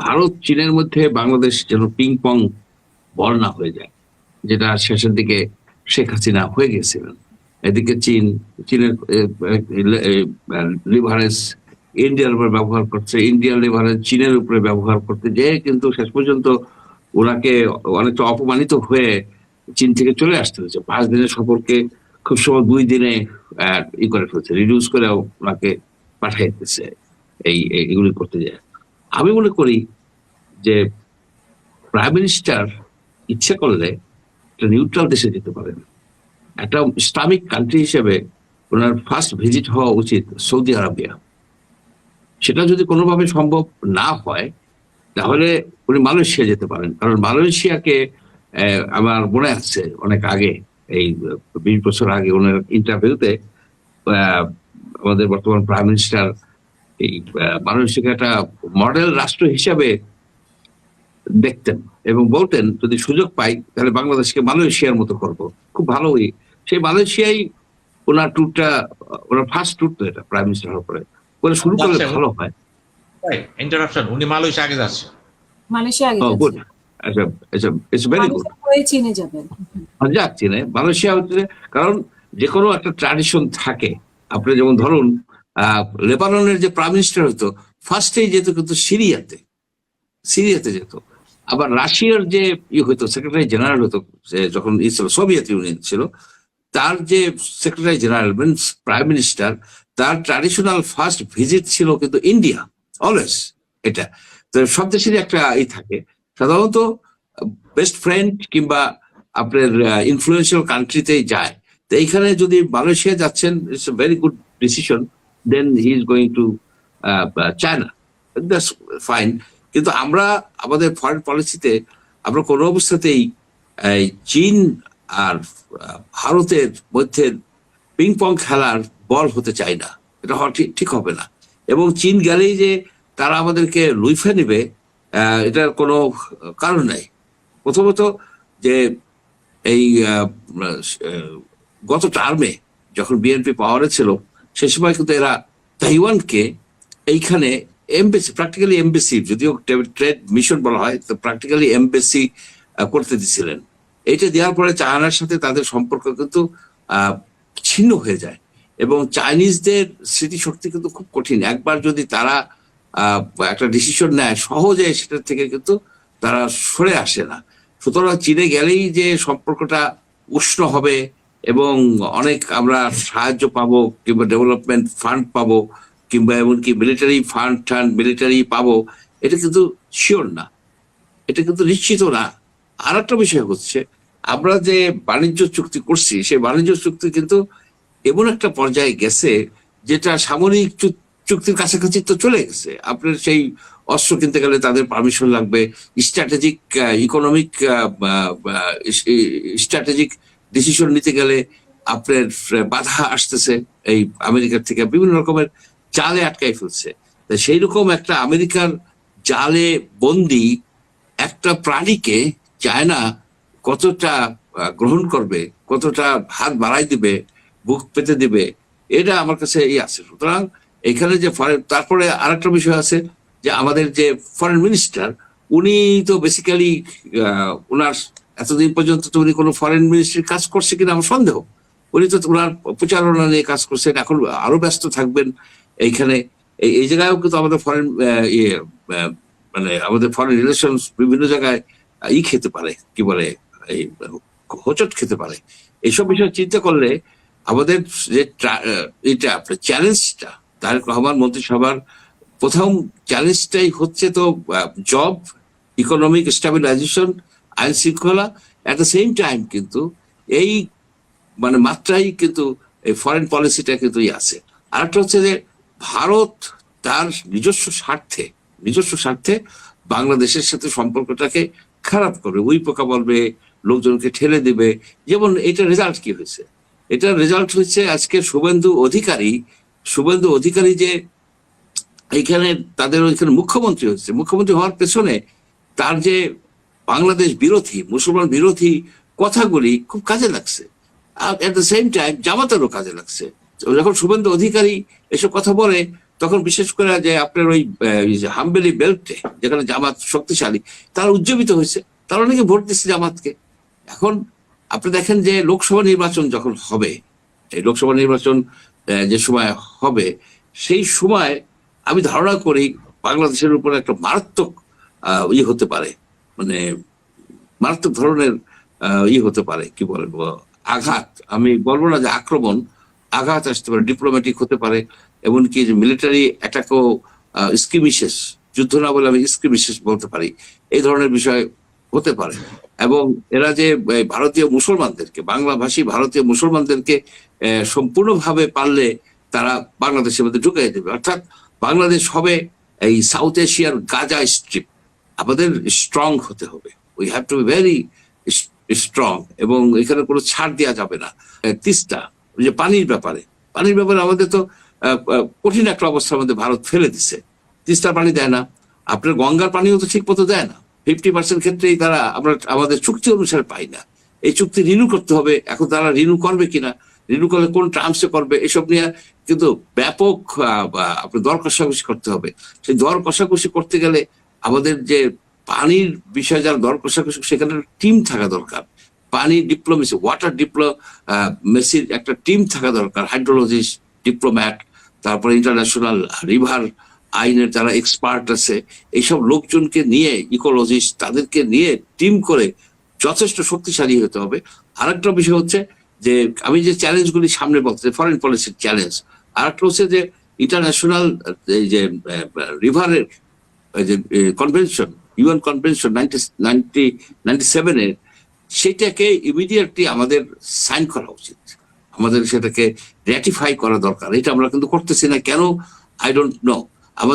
ভারত চীনের মধ্যে বাংলাদেশ যেন পিং পং বল না হয়ে যায়, যেটা শেষের দিকে শেখ হাসিনা হয়ে গেছিলেন। এদিকে চীনের লিভারেজ ইন্ডিয়ার উপরে ব্যবহার করছে, ইন্ডিয়ার লিভারেজ চীনের উপরে ব্যবহার করতে যে কিন্তু শেষ পর্যন্ত ওনাকে অনেকটা অপমানিত হয়ে চীন থেকে চলে আসতে হয়েছে। 5 দিনের সফরকে খুব সময় 2 দিনে ই করে ফেলছে, রিডিউস করে ওনাকে পাঠিয়ে দিচ্ছে এগুলি করতে যায়। আমি মনে করি যে প্রাইম মিনিস্টার ইচ্ছে করলে একটা নিউট্রাল দেশে যেতে পারেন। একটা ইসলামিক কান্ট্রি হিসেবে ওনার ফার্স্ট ভিজিট হওয়া উচিত সৌদি আরবিয়া। সেটা যদি কোনোভাবে সম্ভব না হয় তাহলে উনি মালয়েশিয়া যেতে পারেন, কারণ মালয়েশিয়াকে আমার মনে আছে অনেক আগে, এই 20 বছর আগে ওনার ইন্টারভিউতে আমাদের বর্তমান প্রাইম মিনিস্টার এই মালয়েশিয়াকে একটা মডেল রাষ্ট্র হিসাবে দেখতেন এবং বলতেন যদি সুযোগ পাই তাহলে বাংলাদেশকে মালয়েশিয়ার মতো করবো, খুব ভালোই। সেই মালয়েশিয়াই ওনার ট্যুরটা, ওনার ফার্স্ট ট্যুর তো এটা প্রাইম মিনিস্টার হওয়ার পরে করে শুরু করলে ভালো হয়। ইন্টারাপশন, উনি মালয়েশিয়া আগে যাচ্ছে। মালয়েশিয়া আগে গুড, আচ্ছা আচ্ছা, ইটস ভেরি গুড। চীনে যাবেন, যাক চীনে, মালয়েশিয়া হচ্ছে, কারণ যে কোনো একটা ট্র্যাডিশন থাকে। আপনি যেমন ধরুন লেবাননের যে প্রাইম মিনিস্টার হতো ফার্স্টেই যেত কিন্তু সিরিয়াতে যেত। আবার রাশিয়ার যে হইতো সেক্রেটারি জেনারেল হতো যখন সোভিয়েত ইউনিয়ন ছিল, তার যে secretary general means prime minister, তার ট্র্যাডিশনাল ফার্স্ট ভিজিট ছিল কিন্তু ইন্ডিয়া অলওয়েজ। এটা তো সব দেশেরই একটা থাকে, সাধারণত বেস্ট ফ্রেন্ড কিংবা আপনার ইনফ্লুয়েন্সিয়াল কান্ট্রিতেই যায়। তো এইখানে যদি মালয়েশিয়া যাচ্ছেন, it's a very good decision, then he is going to China, that's fine. কিন্তু আমরা আমাদের ফরেন পলিসিতে আমরা কোনো অবস্থাতেই চীন আর ভারতের মধ্যে পিং পং খেলার বল হতে চাই না, এটা হওয়া ঠিক হবে না। এবং চীন গেলেই যে তারা আমাদেরকে লুইফে নেবে এটার কোনো কারণ নাই। প্রথমত যে এই গত টার্মে যখন বিএনপি পাওয়ারে ছিল সে সময় কিন্তু এরা তাইওয়ানকে এইখানে এমবেসি, প্র্যাকটিক্যালি এমবেসি, যদিও ট্রেড মিশন বলা হয়, তো প্র্যাকটিক্যালি এমবেসি করতে দিছিলেন। এইটা দেওয়ার পরে চায়নার সাথে তাদের সম্পর্ক কিন্তু ছিন্ন হয়ে যায় এবং চাইনিজদের স্মৃতিশক্তি কিন্তু খুব কঠিন। একবার যদি তারা একটা ডিসিশন নেয় সহজে সেটার থেকে কিন্তু তারা সরে আসে না। সুতরাং চীনে গেলেই যে সম্পর্কটা উষ্ণ হবে এবং অনেক আমরা সাহায্য পাবো কিংবা ডেভেলপমেন্ট ফান্ড পাবো কিংবা এমনকি মিলিটারি ফান্ড মিলিটারি পাবো, এটা কিন্তু শিওর না, এটা কিন্তু নিশ্চিত না। আর একটা বিষয় হচ্ছে আমরা যে বাণিজ্য চুক্তি করছি সেই বাণিজ্য চুক্তি কিন্তু এমন একটা পর্যায়ে গেছে যেটা সামরিক চুক্তির কাছাকাছি তো চলে গেছে। আপনার সেই অস্ত্র কিনতে গেলে তাদের পারমিশন লাগবে, স্ট্র্যাটেজিক ইকোনমিক স্ট্র্যাটেজিক ডিসিশন নিতে গেলে আপনার বাধা আসতেছে এই আমেরিকার থেকে, বিভিন্ন রকমের জালে আটকাই ফেলছে। সেই রকম একটা আমেরিকার জালে বন্দি একটা প্রাণীকে চায়না কতটা গ্রহণ করবে, কতটা হাত বাড়াই দিবে, বুক পেতে দিবে, এটা আমার কাছে আছে। সুতরাং এখানে যে ফরেন, তারপরে আরেকটা বিষয় আছে যে আমাদের যে ফরেন মিনিস্টার, উনি তো বেসিক্যালি ওনার এতদিন পর্যন্ত তো উনি কোনো ফরেন মিনিস্ট্রির কাজ করছে কিনা আমার সন্দেহ। উনি তো ওনার প্রচারণা নিয়ে কাজ করছেন, এখন আরো ব্যস্ত থাকবেন এইখানে। এই জায়গায়ও কিন্তু আমাদের ফরেন মানে আমাদের ফরেন রিলেশনস বিভিন্ন জায়গায় খেতে পারে, কি বলে, এই হোঁচট খেতে পারে। এইসব বিষয় চিন্তা করলে আমাদের যে এটা আপনার চ্যালেঞ্জটা, তারেক রহমান মন্ত্রিসভার প্রথম চ্যালেঞ্জটাই হচ্ছে তো জব, ইকোনমিক স্টেবিলাইজেশন, আইন শৃঙ্খলা, অ্যাট দ্য সেম টাইম কিন্তু এই মানে মাত্রাই কিন্তু এই ফরেন পলিসিটা কিন্তু আছে। আর একটা হচ্ছে যে ভারত তার নিজস্ব স্বার্থে বাংলাদেশের সাথে সম্পর্কটাকে খারাপ করবে, উই পোকা বলবে, লোকজনকে ঠেলে দিবে। যেমন এটা রেজাল্ট কি হয়েছে, এটা রেজাল্ট হচ্ছে আজকে শুভেন্দু অধিকারী যে এইখানে তাদের ওইখানে মুখ্যমন্ত্রী হচ্ছে, মুখ্যমন্ত্রী হওয়ার পেছনে তার যে বাংলাদেশ বিরোধী, মুসলমান বিরোধী কথাগুলি খুব কাজে লাগছে। আর এট দ্য সেম টাইম জামাতেরও কাজে লাগছে। যখন শুভেন্দু অধিকারী এসব কথা বলে তখন বিশেষ করে যে আপনার ওই হাম্বেলি বেল্টে যেখানে জামাত শক্তিশালী, তারা উজ্জীবিত হয়েছে, তারা অনেকে ভোট দিচ্ছে জামাতকে। এখন আপনি দেখেন যে লোকসভা নির্বাচন যখন হবে, এই লোকসভা নির্বাচন যে সময় হবে, সেই সময় আমি ধারণা করি বাংলাদেশের উপর একটা মারাত্মক হতে পারে, মানে মারাত্মক ধরনের হতে পারে, কি বলবো, আঘাত। আমি বলবো না যে আক্রমণ, আঘাত আসতে পারে, ডিপ্লোম্যাটিক হতে পারে, এমনকি যে মিলিটারি অ্যাটাকও, স্কিমিশেস, যুদ্ধ না বলে আমি স্কিমিশেস বলতে পারি, এই ধরনের বিষয় হতে পারে। এবং এরা যে ভারতীয় মুসলমানদেরকে, বাংলাভাষী ভারতীয় মুসলমানদেরকে সম্পূর্ণভাবে পারলে তারা বাংলাদেশের মধ্যে ঢুকিয়ে দেবে, অর্থাৎ বাংলাদেশ হবে এই সাউথ এশিয়ার গাজা স্ট্রিপ। আমাদের স্ট্রং হতে হবে, we have to be very strong, এবং এখানে কোনো ছাড় দেওয়া যাবে না। তিস্তা, যে পানির ব্যাপারে আমাদের তো কঠিন একটা অবস্থার মধ্যে ভারত ফেলে দিচ্ছে। তিস্তার পানি দেয় না, আপনার গঙ্গার পানিও তো ঠিক মতো দেয় না, 50% ক্ষেত্রেই তারা আমরা আমাদের চুক্তি অনুসারে পাই না। এই চুক্তি রিনিউ করতে হবে, এখন তারা রিনিউ করবে কিনা, রিনিউ করলে কোন টার্মসে করবে, এসব নিয়ে কিন্তু ব্যাপক আপনার দর কষাকষি করতে হবে। সেই দর কষাকষি করতে গেলে আমাদের যে পানির বিষয়ে যারা দর কষাকষি, সেখানে টিম থাকা দরকার। পানি ডিপ্লোমেসি, ওয়াটার ডিপ্লোমেসির একটা টিম থাকা দরকার, হাইড্রোলজিস্ট, ডিপ্লোম্যাট, তারপরে ইন্টারন্যাশনাল রিভার আইনের যারা এক্সপার্ট আছে, এইসব লোকজনকে নিয়ে, ইকোলজিস্ট, তাদেরকে নিয়ে টিম করে যথেষ্ট শক্তিশালী হতে হবে। আর একটা বিষয় হচ্ছে যে আমি যে চ্যালেঞ্জগুলি সামনে বলতে, ফরেন পলিসির চ্যালেঞ্জ, আর একটা হচ্ছে যে ইন্টারন্যাশনাল এই যে রিভারের যে কনভেনশন, ইউএন কনভেনশন 1997-এর, সেটাকে ইমিডিয়েটলি আমাদের সাইন করা উচিত, আমাদের সেটাকে র্যাটিফাই করা দরকার। এটা আমরা কিন্তু করতেছি না, কেন আই ডোন্ট নো।